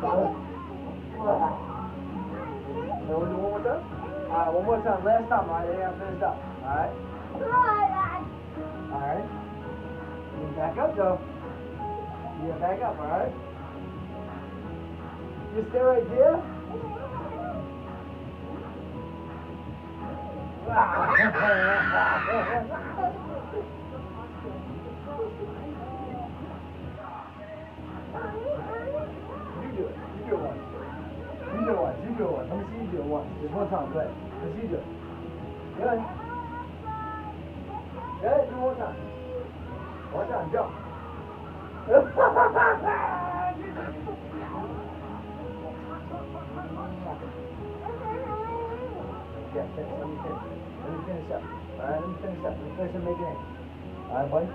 Go. So we'll do one more time? Alright, one more time. Last time, alright? Then you gotta finish up. Alright? Alright. You back up though. You gotta back up, alright? You stay right there. You do it. You do it once. You do it once. You do it once. Let me see you do it once. Just one time. Go ahead. Let's see you do it. Good. Good. Do it one time. One time. Jump. Yeah, finish. Let me finish. Let me finish up. Alright, let me finish up. Let me finish and make it in. Alright, buddy?